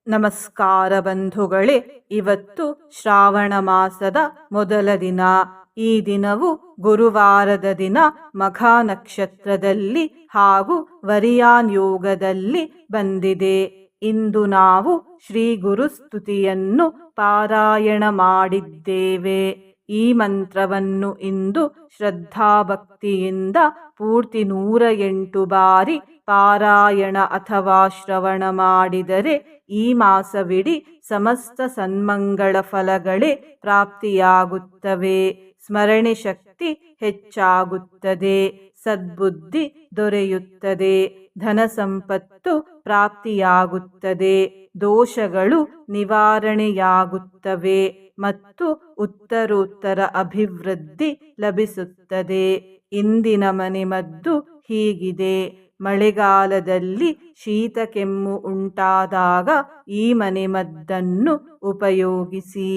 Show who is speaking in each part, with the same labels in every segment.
Speaker 1: ನಮಸ್ಕಾರ ಬಂಧುಗಳೇ, ಇವತ್ತು ಶ್ರಾವಣ ಮಾಸದ ಮೊದಲ ದಿನ. ಈ ದಿನವು ಗುರುವಾರದ ದಿನ ಮಘ ನಕ್ಷತ್ರದಲ್ಲಿ ಹಾಗೂ ವರಿಯಾನ್ ಯೋಗದಲ್ಲಿ ಬಂದಿದೆ. ಇಂದು ನಾವು ಶ್ರೀ ಗುರುಸ್ತುತಿಯನ್ನು ಪಾರಾಯಣ ಮಾಡಿದ್ದೇವೆ. ಈ ಮಂತ್ರವನ್ನು ಇಂದು ಶ್ರದ್ಧಾಭಕ್ತಿಯಿಂದ ಪೂರ್ತಿ 108 ಬಾರಿ ಪಾರಾಯಣ ಅಥವಾ ಶ್ರವಣ ಮಾಡಿದರೆ ಈ ಮಾಸವಿಡೀ ಸಮಸ್ತ ಸನ್ಮಂಗಳ ಫಲಗಳೇ ಪ್ರಾಪ್ತಿಯಾಗುತ್ತವೆ. ಸ್ಮರಣೆ ಶಕ್ತಿ ಹೆಚ್ಚಾಗುತ್ತದೆ, ಸದ್ಬುದ್ಧಿ ದೊರೆಯುತ್ತದೆ, ಧನ ಸಂಪತ್ತು ಪ್ರಾಪ್ತಿಯಾಗುತ್ತದೆ, ದೋಷಗಳು ನಿವಾರಣೆಯಾಗುತ್ತವೆ ಮತ್ತು ಉತ್ತರೋತ್ತರ ಅಭಿವೃದ್ಧಿ ಲಭಿಸುತ್ತದೆ. ಇಂದಿನ ಮನೆಮದ್ದು ಹೀಗಿದೆ. ಮಳೆಗಾಲದಲ್ಲಿ ಶೀತ ಕೆಮ್ಮು ಉಂಟಾದಾಗ ಈ ಮನೆಮದ್ದನ್ನು ಉಪಯೋಗಿಸಿ.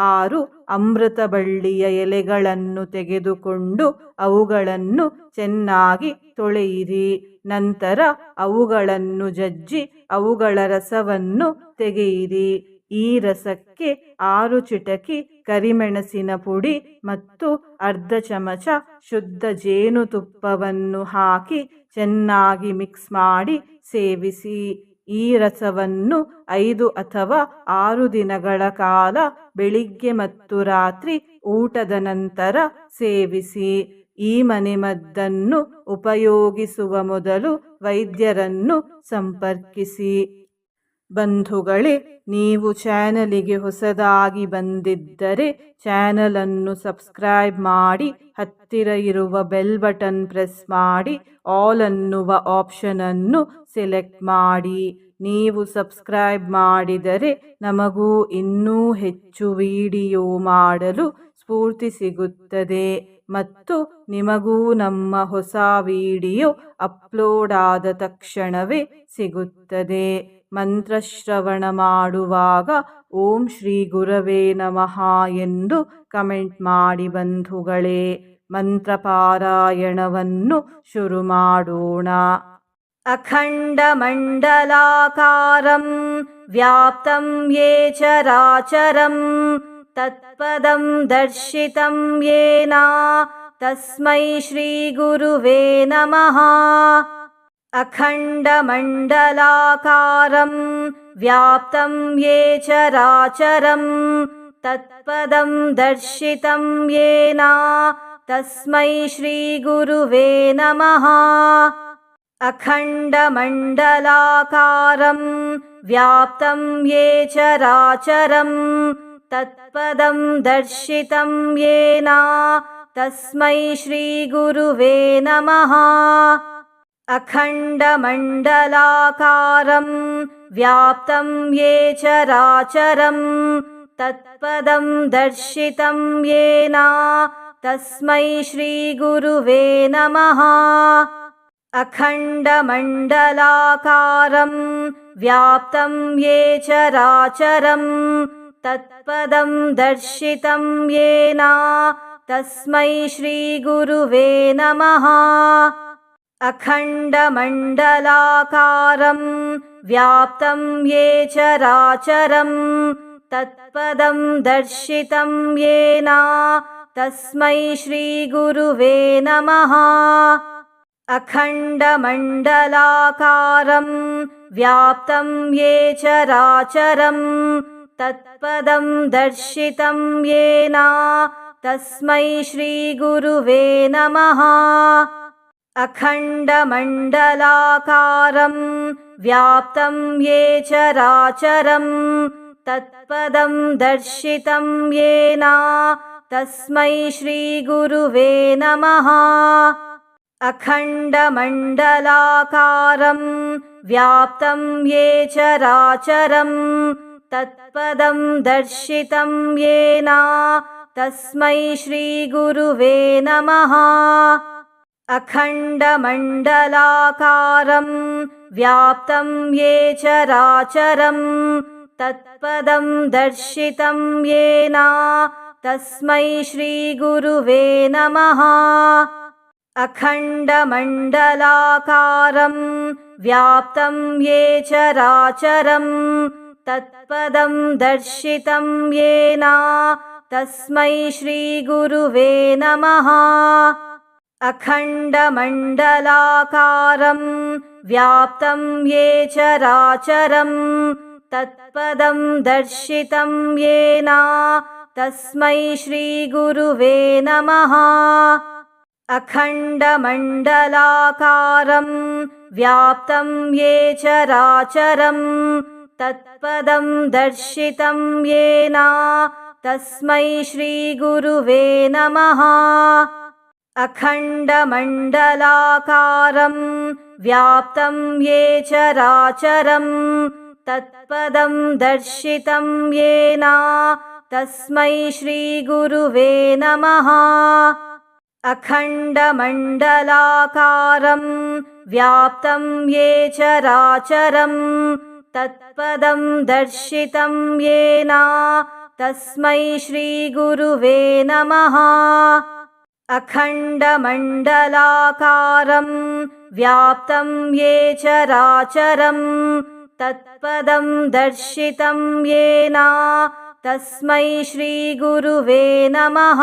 Speaker 1: 6 ಅಮೃತ ಬಳ್ಳಿಯ ಎಲೆಗಳನ್ನು ತೆಗೆದುಕೊಂಡು ಅವುಗಳನ್ನು ಚೆನ್ನಾಗಿ ತೊಳೆಯಿರಿ. ನಂತರ ಅವುಗಳನ್ನು ಜಜ್ಜಿ ಅವುಗಳ ರಸವನ್ನು ತೆಗೆಯಿರಿ. ಈ ರಸಕ್ಕೆ 6 ಚಿಟಕಿ ಕರಿಮೆಣಸಿನ ಪುಡಿ ಮತ್ತು ಅರ್ಧ ಚಮಚ ಶುದ್ಧ ಜೇನುತುಪ್ಪವನ್ನು ಹಾಕಿ ಚೆನ್ನಾಗಿ ಮಿಕ್ಸ್ ಮಾಡಿ ಸೇವಿಸಿ. ಈ ರಸವನ್ನು 5 ಅಥವಾ 6 ದಿನಗಳ ಕಾಲ ಬೆಳಿಗ್ಗೆ ಮತ್ತು ರಾತ್ರಿ ಊಟದ ನಂತರ ಸೇವಿಸಿ. ಈ ಮನೆಮದ್ದನ್ನು ಉಪಯೋಗಿಸುವ ಮೊದಲು ವೈದ್ಯರನ್ನು ಸಂಪರ್ಕಿಸಿ. ಬಂಧುಗಳೇ, ನೀವು ಚಾನಲಿಗೆ ಹೊಸದಾಗಿ ಬಂದಿದ್ದರೆ ಚಾನಲನ್ನು ಸಬ್ಸ್ಕ್ರೈಬ್ ಮಾಡಿ, ಹತ್ತಿರ ಇರುವ ಬೆಲ್ ಬಟನ್ ಪ್ರೆಸ್ ಮಾಡಿ, ಆಲ್ ಅನ್ನುವ ಆಪ್ಷನನ್ನು ಸೆಲೆಕ್ಟ್ ಮಾಡಿ. ನೀವು ಸಬ್ಸ್ಕ್ರೈಬ್ ಮಾಡಿದರೆ ನಮಗೂ ಇನ್ನೂ ಹೆಚ್ಚು ವಿಡಿಯೋ ಮಾಡಲು ಸ್ಫೂರ್ತಿ ಸಿಗುತ್ತದೆ ಮತ್ತು ನಿಮಗೂ ನಮ್ಮ ಹೊಸ ವಿಡಿಯೋ ಅಪ್ಲೋಡ್ ಆದ ತಕ್ಷಣವೇ ಸಿಗುತ್ತದೆ. ಮಂತ್ರಶ್ರವಣ ಮಾಡುವಾಗ ಓಂ ಶ್ರೀ ಗುರವೇ ನಮಃ ಎಂದು ಕಮೆಂಟ್ ಮಾಡಿ ಬಂಧುಗಳೇ. ಮಂತ್ರಪಾರಾಯಣವನ್ನು ಶುರು ಮಾಡೋಣ. ಅಖಂಡ ಮಂಡಲಾಕಾರಂ ವ್ಯಾಪ್ತಂ ಯೇ ಚರಾಚರಂ ತತ್ಪದಂ ದರ್ಶಿತಂ ಯೇನ ತಸ್ಮೈ ಶ್ರೀ ಗುರುವೇ ನಮಃ. ಅಖಂಡ ಮಂಡಲಾಕಾರಂ ವ್ಯಾಪ್ತಂ ಯೇ ಚರಾಚರಂ ತತ್ಪದಂ ದರ್ಶಿತಂ ಯೇನ ತಸ್ಮೈ ಶ್ರೀ ಗುರುವೇ ನಮಃ. ಅಖಂಡ ಮಂಡಲಾಕಾರಂ ವ್ಯಾಪ್ತಂ ಯೇ ಚರಾಚರಂ ತತ್ಪದಂ ದರ್ಶಿತಂ ಯೇನ ತಸ್ಮೈ ಶ್ರೀ ಗುರುವೇ ನಮಃ. ಅಖಂಡ ಮಂಡಲಾಕಾರಂ ವ್ಯಾಪ್ತಂ ಯೇ ಚರಾಚರಂ ತತ್ಪದಂ ದರ್ಶಿತಂ ಯೇನ ತಸ್ಮೈ ಶ್ರೀ ಗುರುವೇ ನಮಃ. ಅಖಂಡ ಮಂಡಲಾಕಾರಂ ವ್ಯಾಪ್ತಂ ಯೇ ಚರಾಚರಂ ತತ್ಪದಂ ದರ್ಶಿತಂ ಯೇನ ತಸ್ಮೈ ಶ್ರೀ ಗುರುವೇ ನಮಃ. ಅಖಂಡ ಮಂಡಲಾಕಾರಂ ವ್ಯಾಪ್ತಂ ಯೇ ಚರಾಚರಂ ತತ್ಪದಂ ದರ್ಶಿತಂ ಯೇನ ತಸ್ಮೈ ಶ್ರೀ ಗುರುವೇ ನಮಃ. ಅಖಂಡ ಮಂಡಲಾಕಾರಂ ವ್ಯಾಪ್ತಂ ಯೇ ಚರಾಚರಂ ತತ್ಪದಂ ದರ್ಶಿತಂ ಯೇನ ತಸ್ಮೈ ಶ್ರೀ ಗುರುವೇ ನಮಃ. ಅಖಂಡ ಮಂಡಲಾಕಾರಂ ವ್ಯಾಪ್ತಂ ಯೇ ಚರಾಚರಂ ತತ್ಪದಂ ದರ್ಶಿತಂ ಯೇನ ತಸ್ಮೈ ಶ್ರೀ ಗುರುವೇ ನಮಃ. ಅಖಂಡ ಮಂಡಲಾಕಾರಂ ವ್ಯಾಪ್ತಂ ಯೇ ಚರಾಚರಂ ತತ್ಪದಂ ದರ್ಶಿತಂ ಯೇನ ತಸ್ಮೈ ಶ್ರೀ ಗುರುವೇ ನಮಃ. ಅಖಂಡ ಮಂಡಲಾಕಾರಂ ವ್ಯಾಪ್ತಂ ಯೇ ಚರಾಚರಂ ತತ್ಪದಂ ದರ್ಶಿತಂ ಯೇನ ತಸ್ಮೈ ಶ್ರೀ ಗುರುವೇ ನಮಃ. ಅಖಂಡ ಮಂಡಲಾಕಾರಂ ವ್ಯಾಪ್ತಂ ಯೇ ಚರಾಚರಂ तत्पदं दर्शितं येन तस्मै श्रीगुरुवे नमः। अखण्डमण्डलाकारं व्याप्तं ये चराचरं तत्पदं दर्शितं येन तस्मै श्रीगुरुवे नमः। अखण्डमण्डलाकारं व्याप्तं ये चराचरं तत्पदं दर्शितं येन तस्मै श्रीगुरुवे नमः। अखण्डमण्डलाकारं व्याप्तं ये चराचरं तत्पदं दर्शितं येन तस्मै श्रीगुरुवे नमः। अखण्डमण्डलाकारं व्याप्तं ये चराचरं तत्पदं दर्शितं येन तस्मै श्रीगुरुवे नमः। अखण्डमण्डलाकारं व्याप्तं ये चराचरं तत्पदं दर्शितं येन तस्मै श्रीगुरुवे नमः।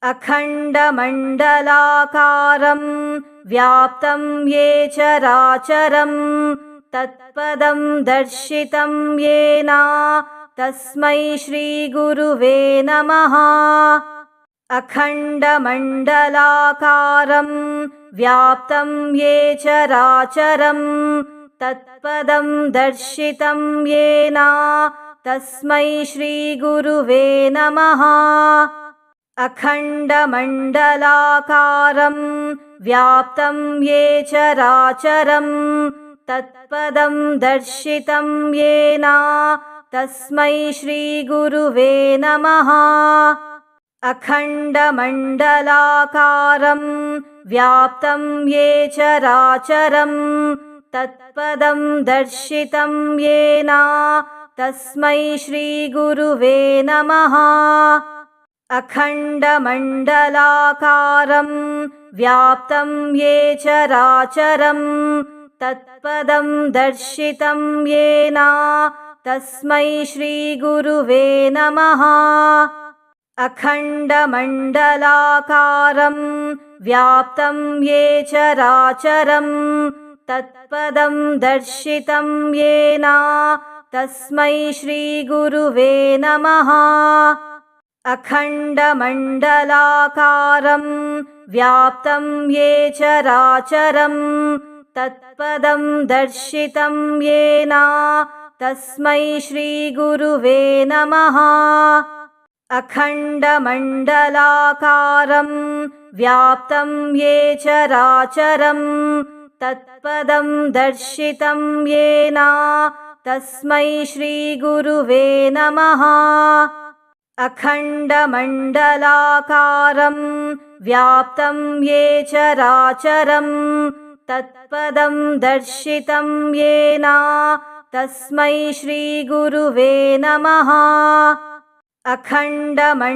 Speaker 1: अखण्डमण्डलाकारं व्याप्तं ये चराचरं तत्पदं दर्शितं येन तस्मै श्रीगुरुवे नमः। अखण्डमण्डलाकारं व्याप्तं ये चराचरं तत्पदं दर्शितं येन तस्मै श्रीगुरुवे नमः। अखण्डमण्डलाकारं व्याप्तं ये चराचरं तत्पदं दर्शितं येन तस्मै श्रीगुरुवे नमः। अखण्डमण्डलाकारं व्याप्तं ये चराचरं तत्पदं दर्शितं येन तस्मै श्रीगुरुवे नमः। अखण्डमण्डलाकारं व्याप्तं ये चराचरं तत्पदं दर्शितं येन तस्मै श्रीगुरुवे नमः। अखण्डमण्डलाकारं व्याप्तं ये चराचरं तत्पदं दर्शितं येन तस्मै श्रीगुरुवे नमः। अखण्डमण्डलाकारं व्याप्तं ये चराचरं तत्पदं दर्शितं येन तस्मै श्रीगुरुवे नमः। अखण्डमण्डलाकारं व्याप्तं ये चराचरं तत्पदं दर्शितं येन तस्मै श्रीगुरुवे नमः। अखण्डमण्डलाकारं व्याप्तं ये चराचरं तत्पदं दर्शितं येन तस्मै श्रीगुरुवे नमः। अखण्डमण्डलाकारं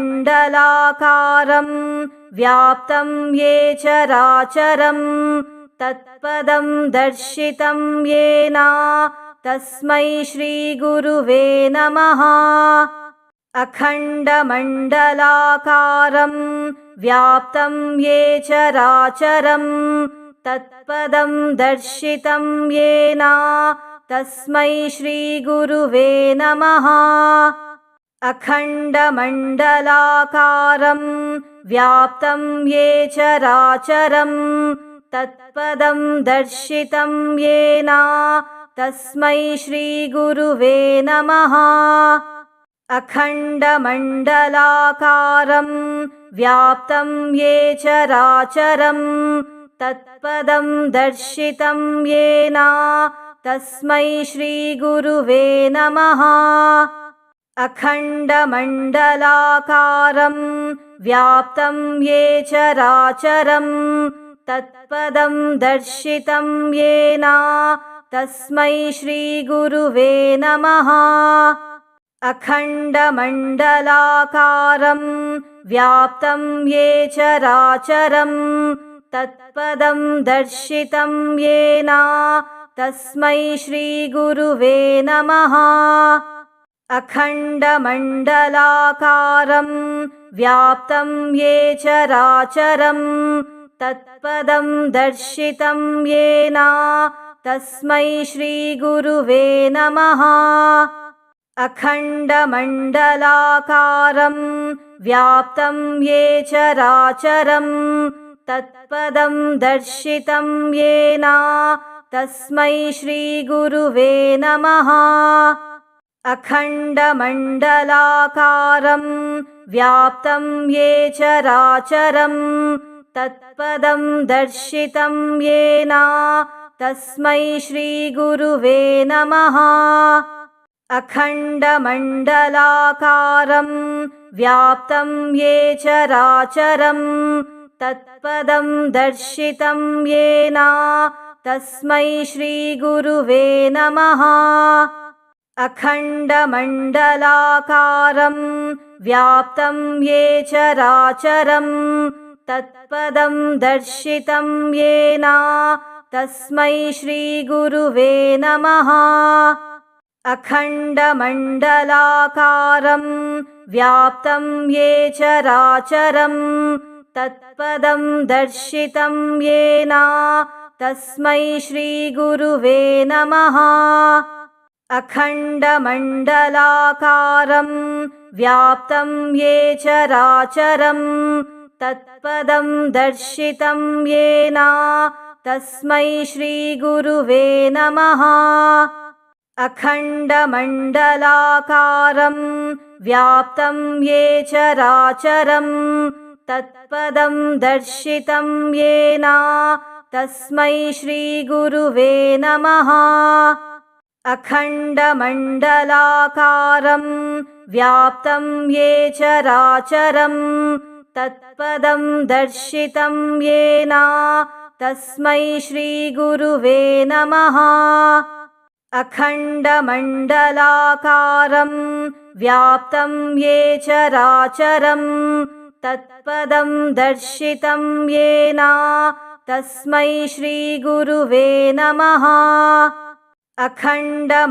Speaker 1: व्याप्तं ये चराचरं तत्पदं दर्शितं येन तस्मै श्रीगुरुवे नमः। अखण्डमण्डलाकारं व्याप्तं ये चराचरं तत्पदं दर्शितं येन तस्मै श्रीगुरुवे नमः। अखण्डमण्डलाकारं व्याप्तं ये चराचरं तत्पदं दर्शितं येन तस्मै श्रीगुरुवे नमः। अखण्डमण्डलाकारं व्याप्तं ये चराचरं तत्पदं दर्शितं येन तस्मै श्रीगुरुवे नमः। अखण्डमण्डलाकारं व्याप्तं ये चराचरं तत्पदं दर्शितं येन तस्मै श्रीगुरुवे नमः। अखण्डमण्डलाकारं व्याप्तं ये चराचरं तत्पदं दर्शितं येन तस्मै श्रीगुरुवे नमः। अखण्डमण्डलाकारं व्याप्तं ये चराचरं तत्पदं दर्शितं येन तस्मै श्रीगुरुवे नमः। अखण्डमण्डलाकारं व्याप्तं ये चराचरं तत्पदं दर्शितं येन तस्मै श्रीगुरुवे नमः। अखण्डमण्डलाकारं व्याप्तं ये चराचरं तत्पदं दर्शितं येन तस्मै श्रीगुरुवे नमः। अखण्डमण्डलाकारं व्याप्तं ये चराचरं तत्पदं दर्शितं येन तस्मै श्रीगुरुवे नमः। अखण्डमण्डलाकारं व्याप्तं ये चराचरं तत्पदं दर्शितं येन तस्मै श्रीगुरुवे नमः। अखण्डमण्डलाकारं व्याप्तं ये चराचरं तत्पदं दर्शितं येन तस्मै श्रीगुरुवे नमः। अखण्डमण्डलाकारं व्याप्तं ये चराचरं तत्पदं दर्शितं येन तस्मै श्रीगुरुवे नमः। अखण्डमण्डलाकारं व्याप्तं ये चराचरं तत्पदं दर्शितं येन तस्मै श्रीगुरुवे नमः। अखण्डमण्डलाकारं व्याप्तं ये चराचरं तत्पदं दर्शितं येन तस्मै श्रीगुरुवे नमः। अखण्डमण्डलाकारं व्याप्तं ये चराचरं तत्पदं दर्शितं येन तस्मै श्रीगुरुवे नमः। अखण्डमण्डलाकारं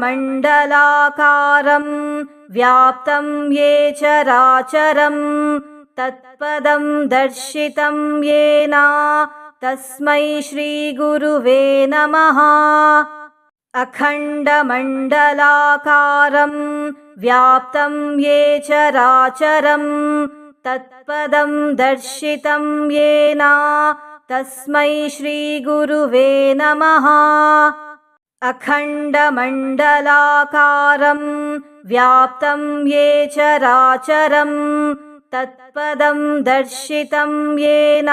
Speaker 1: व्याप्तं ये चराचरं तत्पदं दर्शितं येन तस्मै श्रीगुरुवे नमः। अखण्डमण्डलाकारं व्याप्तं ये चराचरं तत्पदं दर्शितं येन तस्मै श्रीगुरुवे नमः। अखण्डमण्डलाकारं व्याप्तं ये चराचरं तत्पदं दर्शितं येन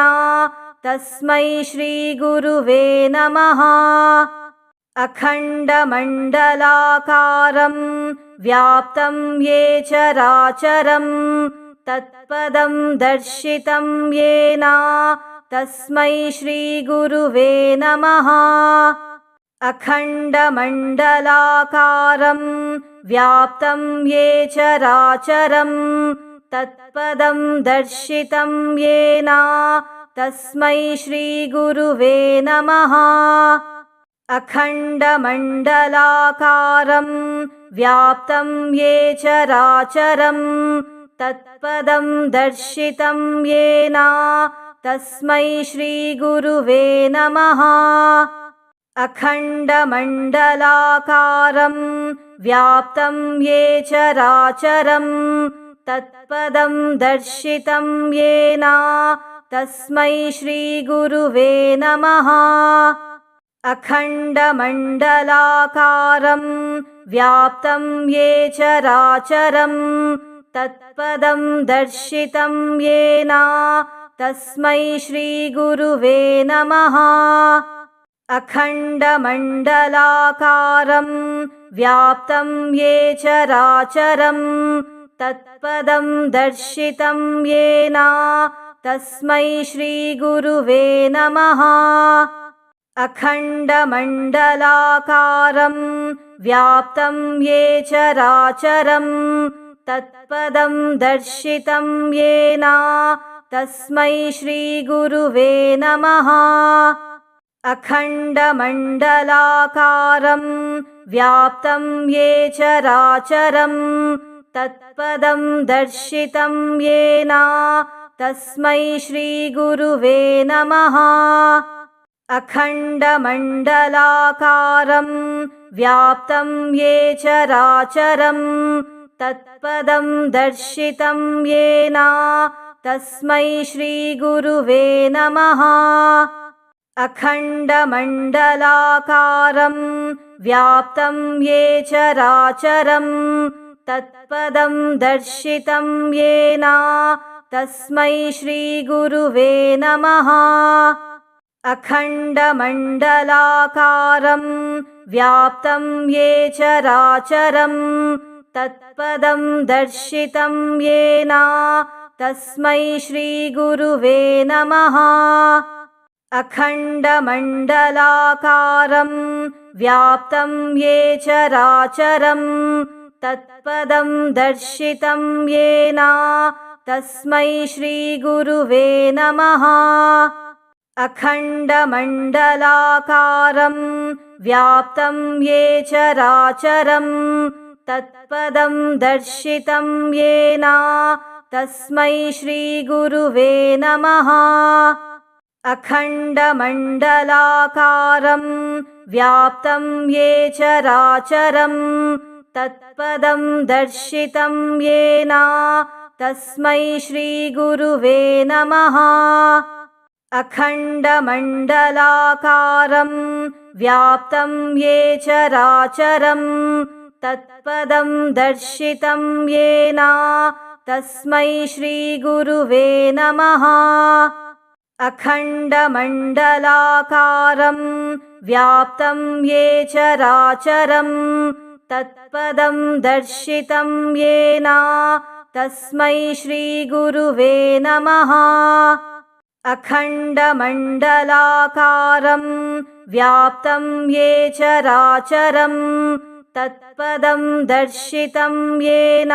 Speaker 1: तस्मै श्रीगुरुवे नमः। अखण्डमण्डलाकारं व्याप्तं ये चराचरं तत्पदं दर्शितं येन तस्मै श्रीगुरुवे नमः। अखण्डमण्डलाकारं व्याप्तं ये चराचरं तत्पदं दर्शितं येन तस्मै श्रीगुरुवे नमः। अखण्डमण्डलाकारं व्याप्तं ये चराचरं तत्पदं दर्शितं येन तस्मै श्रीगुरुवे नमः। अखण्डमण्डलाकारं व्याप्तं ये चराचरं तत्पदं दर्शितं येन तस्मै श्रीगुरुवे नमः। अखण्डमण्डलाकारं व्याप्तं ये चराचरं तत्पदं दर्शितं येन तस्मै श्रीगुरुवे नमः। अखण्डमण्डलाकारं व्याप्तं ये चराचरं तत्पदं दर्शितं येन तस्मै श्रीगुरुवे नमः। अखण्डमण्डलाकारं व्याप्तं ये चराचरं तत्पदं दर्शितं येन तस्मै श्रीगुरुवे नमः। अखण्डमण्डलाकारं व्याप्तं येन चराचरं तत्पदं दर्शितं येन तस्मै श्रीगुरुवे नमः। अखण्डमण्डलाकारं व्याप्तं येन चराचरं तत्पदं दर्शितं येन तस्मै श्रीगुरुवे नमः। अखण्डमण्डलाकारं व्याप्तं येन चराचरं तत्पदं दर्शितं येन तस्मै श्रीगुरुवे नमः। अखण्डमण्डलाकारं व्याप्तं येन चराचरं तत्पदं दर्शितं येन तस्मै श्रीगुरुवे नमः। अखण्डमण्डलाकारं व्याप्तं येन चराचरं तत्पदं दर्शितं येन तस्मै श्रीगुरुवे नमः। अखण्डमण्डलाकारं व्याप्तं येन चराचरं तत्पदं दर्शितं येन तस्मै श्रीगुरुवे नमः। अखण्डमण्डलाकारं व्याप्तं येन चराचरं तत्पदं दर्शितं येन तस्मै श्रीगुरुवे नमः। अखण्डमण्डलाकारं व्याप्तं येन चराचरं तत्पदं दर्शितं येन तस्मै श्रीगुरुवे नमः। अखण्डमण्डलाकारं व्याप्तं येन चराचरं तत्पदं दर्शितं येन तस्मै श्रीगुरुवे नमः। अखण्डमण्डलाकारं व्याप्तं येन चराचरं तत्पदं दर्शितं येन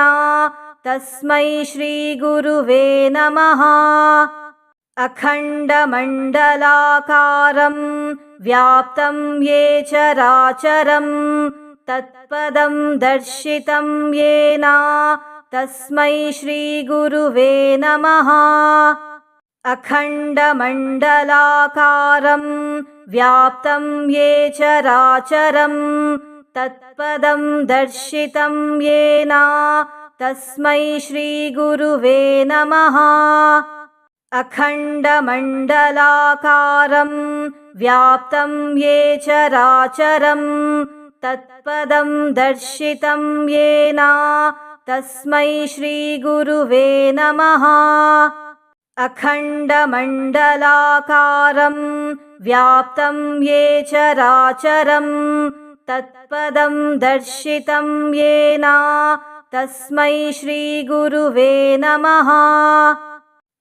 Speaker 1: तस्मै श्रीगुरुवे नमः। अखण्डमण्डलाकारं व्याप्तं येन चराचरं तत्पदं दर्शितं येन तस्मै श्रीगुरुवे नमः। अखण्डमण्डलाकारं व्याप्तं येन चराचरं तत्पदं दर्शितं येन तस्मै श्रीगुरुवे नमः। अखण्डमण्डलाकारं व्याप्तं येन चराचरं तत्पदं दर्शितं येन तस्मै श्रीगुरुवे नमः। अखण्डमण्डलाकारं व्याप्तं येन चराचरं तत्पदं दर्शितं येन तस्मै श्रीगुरुवे नमः।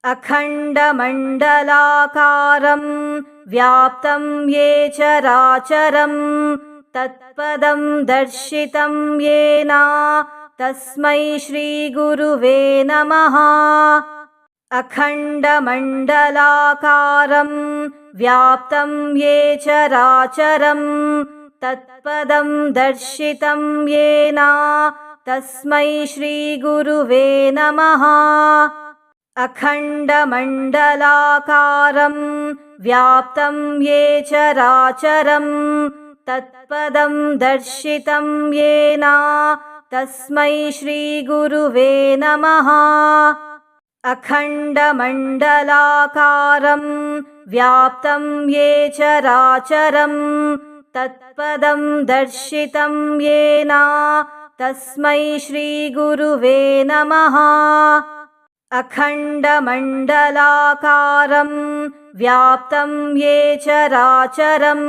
Speaker 1: अखण्डमण्डलाकारं व्याप्तं येन चराचरं तत्पदं दर्शितं येन तस्मै श्रीगुरुवे नमः। अखण्डमण्डलाकारं व्याप्तं येन चराचरं तत्पदं दर्शितं येन तस्मै श्रीगुरुवे नमः। अखण्डमण्डलाकारं व्याप्तं येन चराचरं तत्पदं दर्शितं येन तस्मै श्रीगुरुवे नमः। अखण्डमण्डलाकारं व्याप्तं येन चराचरं तत्पदं दर्शितं येन तस्मै श्रीगुरुवे नमः। अखण्डमण्डलाकारं व्याप्तं येन चराचरं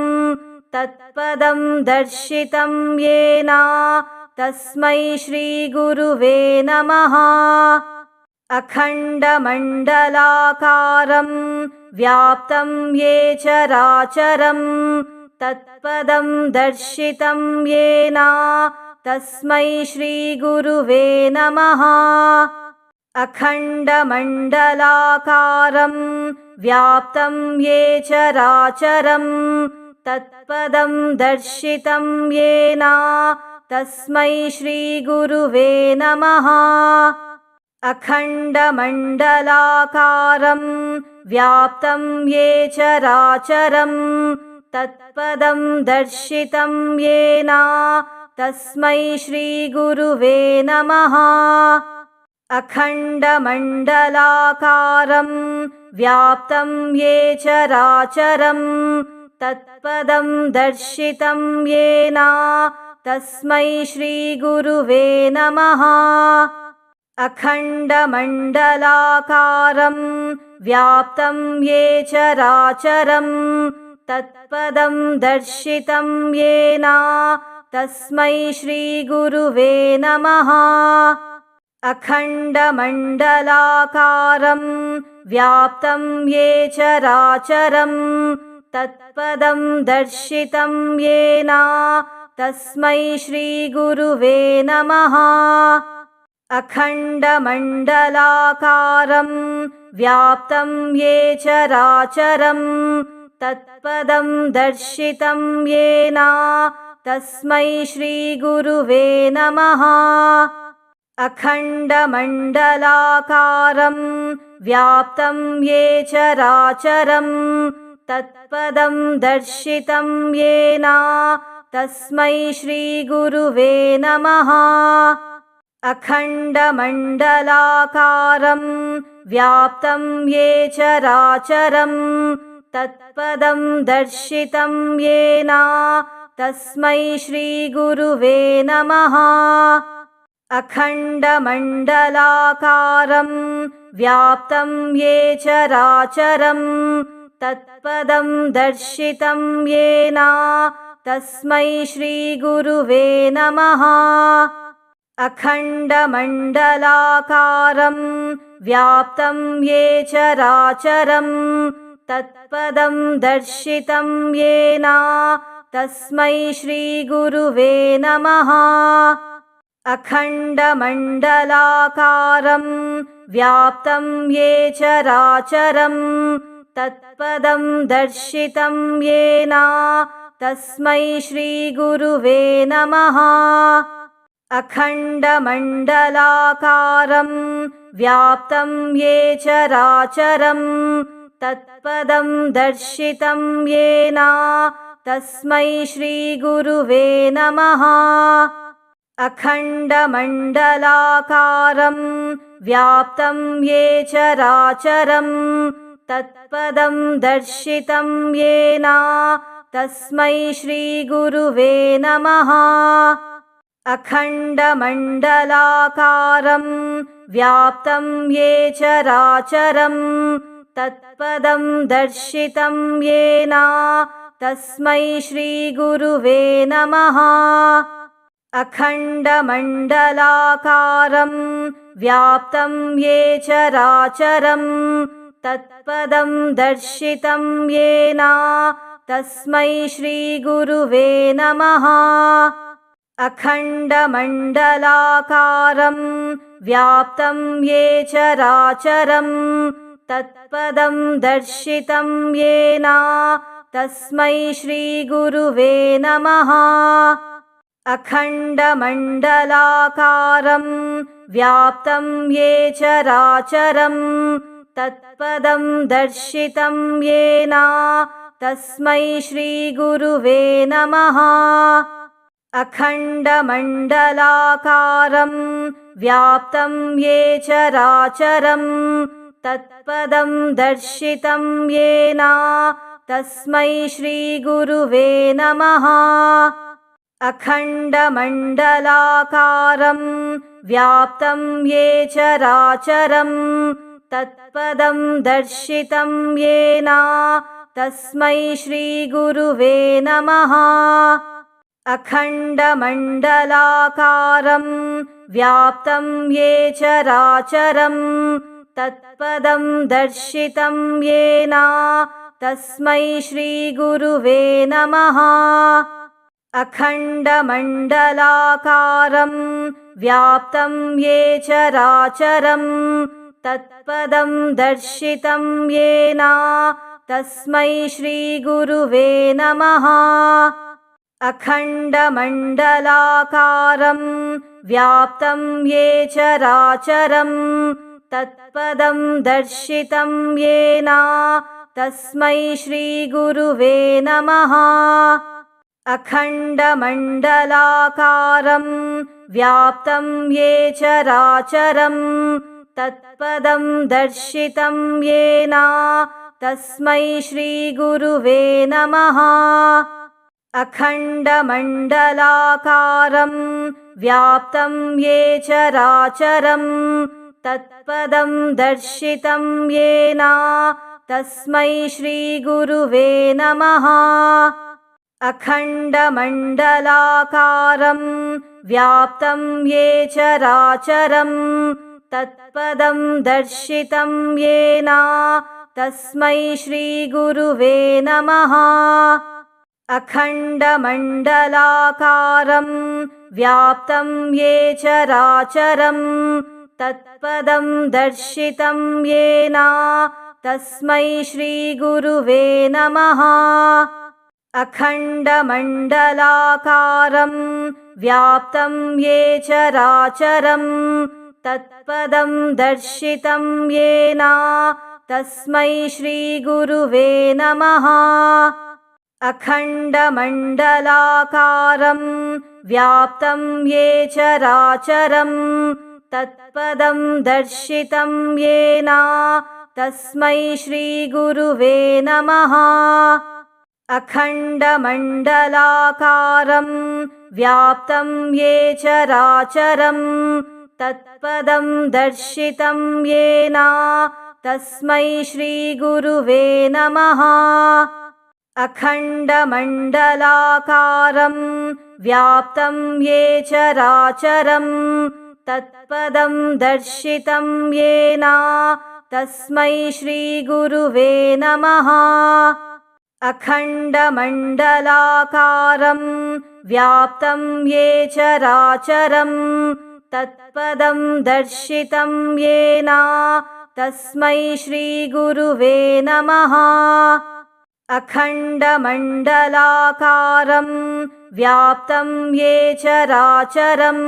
Speaker 1: तत्पदं दर्शितं येन तस्मै श्रीगुरुवे नमः। अखण्डमण्डलाकारं व्याप्तं येन चराचरं तत्पदं दर्शितं येन तस्मै श्रीगुरुवे नमः। अखण्डमण्डलाकारं व्याप्तं ये चराचरं तत्पदं दर्शितं येन तस्मै श्रीगुरुवे नमः। अखण्डमण्डलाकारं व्याप्तं ये चराचरं तत्पदं दर्शितं येन तस्मै श्रीगुरुवे नमः। अखण्डमण्डलाकारं व्याप्तं ये चराचरं तत्पदं दर्शितं येन तस्मै श्रीगुरुवे नमः। अखण्डमण्डलाकारं व्याप्तं ये चराचरं तत्पदं दर्शितं येन तस्मै श्रीगुरुवे नमः। अखण्डमण्डलाकारं व्याप्तं ये चराचरं तत्पदं दर्शितं येन तस्मै श्रीगुरुवे नमः। अखण्डमण्डलाकारं व्याप्तं ये चराचरं तत्पदं दर्शितं येन तस्मै श्रीगुरुवे नमः। अखण्डमण्डलाकारं व्याप्तं ये चराचरं तत्पदं दर्शितं येन तस्मै श्रीगुरुवे नमः। अखण्डमण्डलाकारं व्याप्तं ये चराचरं तत्पदं दर्शितं येन तस्मै श्रीगुरुवे नमः। अखण्डमण्डलाकारं व्याप्तं ये चराचरं तत्पदं दर्शितं येन तस्मै श्रीगुरुवे नमः। अखण्डमण्डलाकारं व्याप्तं ये चराचरं तत्पदं दर्शितं येन तस्मै श्रीगुरुवे नमः। अखण्डमण्डलाकारं व्याप्तं ये चराचरं तत्पदं दर्शितं येन तस्मै श्रीगुरुवे नमः। अखण्डमण्डलाकारं व्याप्तं ये चराचरं तत्पदं दर्शितं येन तस्मै श्रीगुरुवे नमः। अखण्डमण्डलाकारं व्याप्तं ये चराचरं तत्पदं दर्शितं येन तस्मै श्रीगुरुवे नमः। अखण्डमण्डलाकारं व्याप्तं ये चराचरं तत्पदं दर्शितं येन तस्मै श्रीगुरुवे नमः। अखण्डमण्डलाकारं व्याप्तं ये चराचरं तत्पदं दर्शितं येन तस्मै श्रीगुरुवे नमः। अखण्डमण्डलाकारं व्याप्तं ये चराचरं तत्पदं दर्शितं येन तस्मै श्रीगुरुवे नमः। अखण्डमण्डलाकारं व्याप्तं ये चराचरं तत्पदं दर्शितं येन तस्मै श्रीगुरुवे नमः। अखण्डमण्डलाकारं व्याप्तं ये चराचरं तत्पदं दर्शितं येन तस्मै श्रीगुरुवे नमः। अखण्डमण्डलाकारं व्याप्तं ये चराचरं तत्पदं दर्शितं येन तस्मै श्रीगुरुवे नमः। अखण्डमण्डलाकारं व्याप्तं ये चराचरं तत्पदं दर्शितं येन तस्मै श्रीगुरुवे नमः। अखण्डमण्डलाकारं व्याप्तं ये चराचरं तत्पदं दर्शितं येन तस्मै श्रीगुरुवे नमः। अखण्डमण्डलाकारं व्याप्तं ये चराचरं तत्पदं दर्शितं येन तस्मै श्रीगुरुवे नमः। अखण्डमण्डलाकारं व्याप्तं ये चराचरं तत्पदं दर्शितं येन तस्मै श्रीगुरुवे नमः। अखण्डमण्डलाकारं व्याप्तं ये चराचरं तत्पदं दर्शितं येन तस्मै श्रीगुरुवे नमः। अखण्डमण्डलाकारं व्याप्तं ये चराचरं तत्पदं दर्शितं येन तस्मै श्रीगुरुवे नमः। अखण्डमण्डलाकारं व्याप्तं ये चराचरं तत्पदं दर्शितं येन तस्मै श्रीगुरुवे नमः। अखण्डमण्डलाकारं व्याप्तं ये चराचरं तत्पदं दर्शितं येन तस्मै श्रीगुरुवे नमः। अखण्डमण्डलाकारं व्याप्तं ये चराचरं तत्पदं दर्शितं येन तस्मै श्रीगुरुवे नमः। अखण्डमण्डलाकारं व्याप्तं ये चराचरं तत्पदं दर्शितं येन तस्मै श्रीगुरुवे नमः। अखण्डमण्डलाकारं व्याप्तं ये चराचरं तत्पदं दर्शितं येन तस्मै श्रीगुरुवे नमः। अखण्डमण्डलाकारं व्याप्तं ये चराचरं तत्पदं दर्शितं येन तस्मै श्रीगुरुवे नमः। अखण्डमण्डलाकारं व्याप्तं ये चराचरं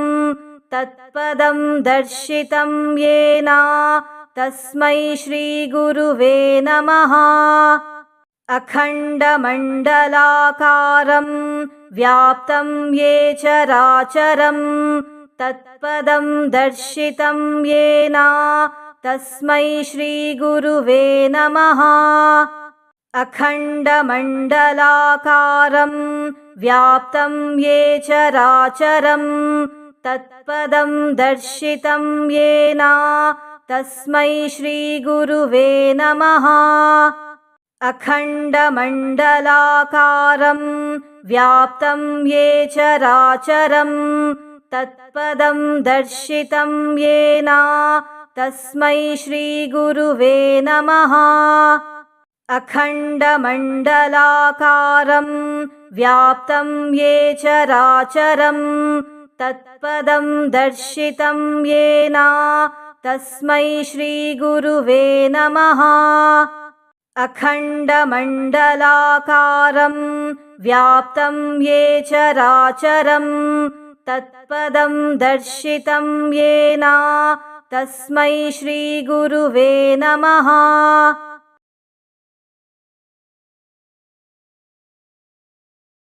Speaker 1: तत्पदं दर्शितं येन तस्मै श्रीगुरुवे नमः। अखण्डमण्डलाकारं व्याप्तं ये चराचरं तत्पदं दर्शितं येन तस्मै श्रीगुरुवे नमः। अखण्डमण्डलाकारं व्याप्तं ये चराचरं तत्पदं दर्शितं येन तस्मै श्रीगुरुवे नमः। अखण्डमण्डलाकारं व्याप्तं ये चराचरं तत्पदं दर्शितं येन तस्मै श्रीगुरुवे नमः। अखण्डमण्डलाकारं व्याप्तं ये चराचरं तत्पदं दर्शितं येन तस्मै श्रीगुरुवे नमः। अखण्डमण्डलाकारं व्याप्तं ये चराचरं तत्पदं दर्शितं येन तस्मै श्रीगुरुवे नमः।